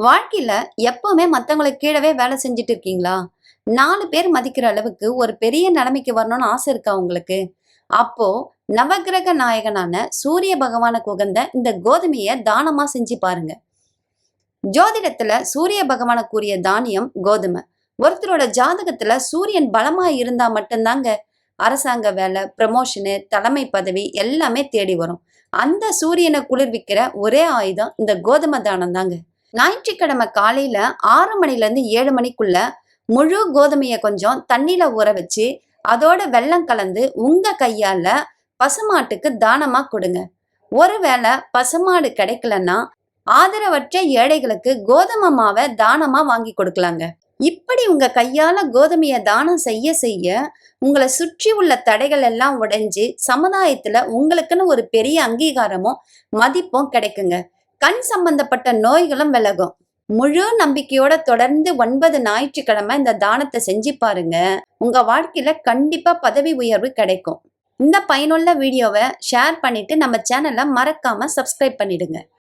வாழ்க்கையில எப்பவுமே மத்தவங்களுக்கு கீழவே வேலை செஞ்சுட்டு இருக்கீங்களா? 4 பேர் மதிக்கிற அளவுக்கு ஒரு பெரிய நிலைமைக்கு வரணும்னு ஆசை இருக்கா உங்களுக்கு? அப்போ நவக்கிரக நாயகனான சூரிய பகவானுக்கு உகந்த இந்த கோதுமைய தானமா செஞ்சு பாருங்க. ஜோதிடத்துல சூரிய பகவானுக்குரிய தானியம் கோதுமை. ஒருத்தரோட ஜாதகத்துல சூரியன் பலமா இருந்தா மட்டும்தாங்க அரசாங்க வேலை, ப்ரமோஷனு, தலைமை பதவி எல்லாமே தேடி வரும். அந்த சூரியனை குளிர்விக்கிற ஒரே ஆயுதம் இந்த கோதுமை தானம் தாங்க. ஞாயிற்றுக்கிழமை காலையில 6 மணில இருந்து 7 மணிக்குள்ள முழு கோதுமைய கொஞ்சம் தண்ணியில ஊற வச்சு அதோட வெல்லம் கலந்து உங்க கையால பசுமாட்டுக்கு தானமா கொடுங்க. ஒருவேளை பசுமாடு கிடைக்கலன்னா ஆதரவற்ற ஏழைகளுக்கு கோதுமை மாவை தானமா வாங்கி கொடுக்கலாங்க. இப்படி உங்க கையால கோதுமைய தானம் செய்ய செய்ய உங்களை சுற்றி உள்ள தடைகள் எல்லாம் உடைஞ்சு சமுதாயத்துல உங்களுக்குன்னு ஒரு பெரிய அங்கீகாரமும் மதிப்பும் கிடைக்குங்க. கண் சம்பந்தப்பட்ட நோய்களும் விலகும். முழு நம்பிக்கையோட தொடர்ந்து 9 ஞாயிற்றுக்கிழமை இந்த தானத்தை செஞ்சு பாருங்க. உங்க வாழ்க்கையில கண்டிப்பா பதவி உயர்வு கிடைக்கும். இந்த பயனுள்ள வீடியோவை ஷேர் பண்ணிட்டு நம்ம சேனலை மறக்காம சப்ஸ்கிரைப் பண்ணிடுங்க.